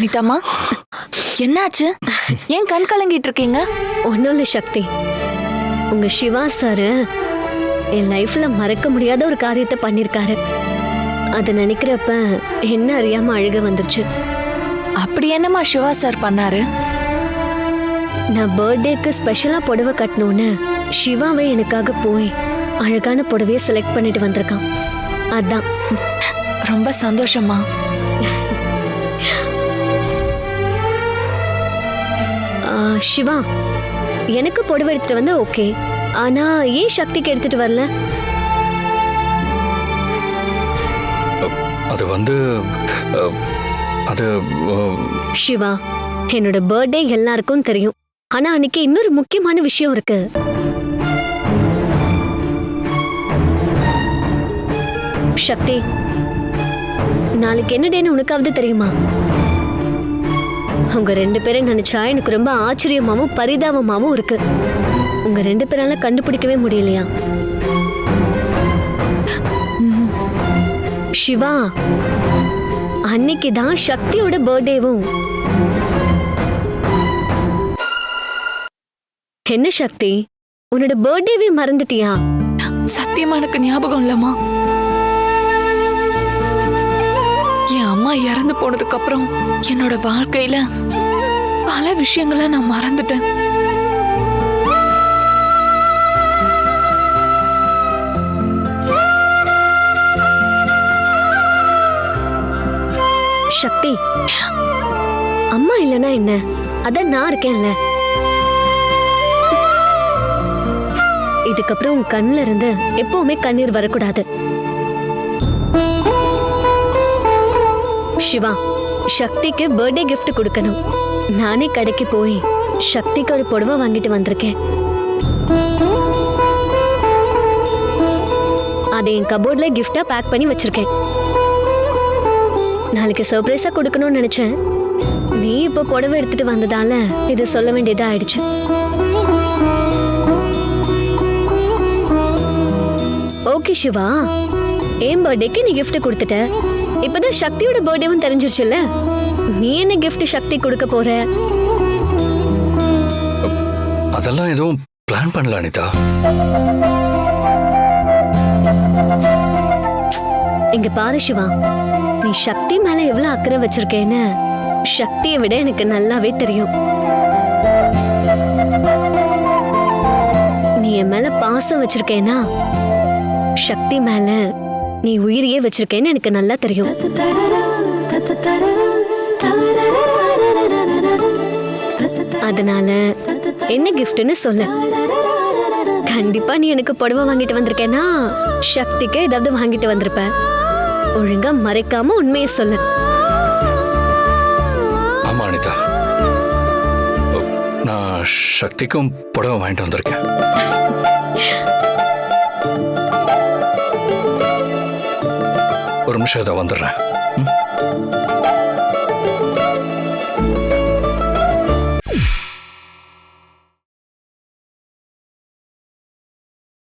அனிதாம்மா, என்னாச்சு? ஏன் கண் கலங்கிட்டு இருக்கீங்க? ஒன்றும் இல்லை சக்தி, உங்க சிவா சார் என் லைஃப்ல மறக்க முடியாத ஒரு காரியத்தை பண்ணிருக்காரு. அதை நினைக்கிறப்ப என்ன அறியாம அழுக வந்துருச்சு. அப்படி என்னம்மா சிவா சார் பண்ணாரு? நான் பர்த்டேக்கு ஸ்பெஷலா புடவை கட்டணும்னு சிவாவை எனக்காக போய் அழகான புடவையை செலக்ட் பண்ணிட்டு வந்திருக்கான். அதான். ரொம்ப சந்தோஷமா. சிவா, எனக்கு புடவை எடுத்துட்டு வந்து ஓகே, ஆனா ஏன் சக்திக்கு எடுத்துட்டு வரல? அது வந்து அது சிவா, என்னோட பர்த்டே எல்லாருக்கும் தெரியும். ஆனா அன்னைக்கு இன்னொரு முக்கியமான விஷயம் இருக்கு. சக்தி, நாளைக்கு என்ன டேன்னு உனக்காவது தெரியுமா? உங்க ரெண்டு பேரும் நினைச்சா எனக்கு ரொம்ப ஆச்சரியமாவும் பரிதாபமாவும் இருக்கு. உங்க ரெண்டு பேரால கண்டுபிடிக்கவே முடியலையா? சிவா, அன்னைக்குதான் சக்தியோட பர்த்டேவும். என்ன சக்தி, உன்னோட பர்த்டேவே மறந்துட்டியா? சத்தியமா எனக்கு ஞாபகம் இல்லம்மா. என் அம்மா இறந்து போனதுக்கு அப்புறம் என்னோட வாழ்க்கையில பல விஷயங்களை நான் மறந்துட்டேன். சக்தி, அம்மா இல்லனா என்ன, அதான் நான் இருக்கேன்ல. இதுக்கப்புறம் உன் கண்ணுல இருந்து எப்பவுமே கண்ணீர் வரக்கூடாது. சிவா, சக்திக்கு பர்த்டே கிஃப்ட் கொடுக்கணும். நானே கடைக்கு போய் சக்திக்கு ஒரு புடவை வாங்கிட்டு வந்திருக்கேன். அதை என் கபோர்ட்ல கிஃப்டா பேக் பண்ணி வச்சிருக்கேன். நாளைக்கு சர்ப்ரைஸா கொடுக்கணும்னு நினைச்சேன். நீ இப்போ புடவை எடுத்துட்டு வந்ததால இதை சொல்ல வேண்டியதா ஆயிடுச்சு. ஓகே சிவா, என் பர்த்டேக்கு நீ கிஃப்ட் கொடுத்துட்ட. இப்பதான் சக்தியோட பர்த்டேவும் தெரிஞ்சிருச்சுல்ல. நீ என்ன கிஃப்ட் சக்தி கொடுக்க போற? அதெல்லாம் எதுவும் பிளான் பண்ணல அனிதா. இங்க பாரு சிவா, நீ சக்தி மேல எவ்வளவு அக்கறை வச்சிருக்கேன்னு சக்தியை விட எனக்கு நல்லாவே தெரியும். நீ என் மேல பாசம் வச்சிருக்கேனா சக்தி மேல நீ உயிரையே வச்சிருக்கேன்னு எனக்கு நல்லா தெரியும். அதனால என்ன கிஃப்ட்னு சொல்லு. கண்டிப்பா நீ எனக்கு புடவை வாங்கிட்டு வந்திருக்கேன்னா சக்திக்கு ஏதாவது வாங்கிட்டு வந்திருப்ப. ஒழுங்கா மறைக்காம உண்மையை சொல்லு. ஆமா அனிதா, நான் சக்திக்கும் புடவை வாங்கிட்டு வந்திருக்கேன். ஒரு நிமிஷம் இதை வந்துடுறேன்.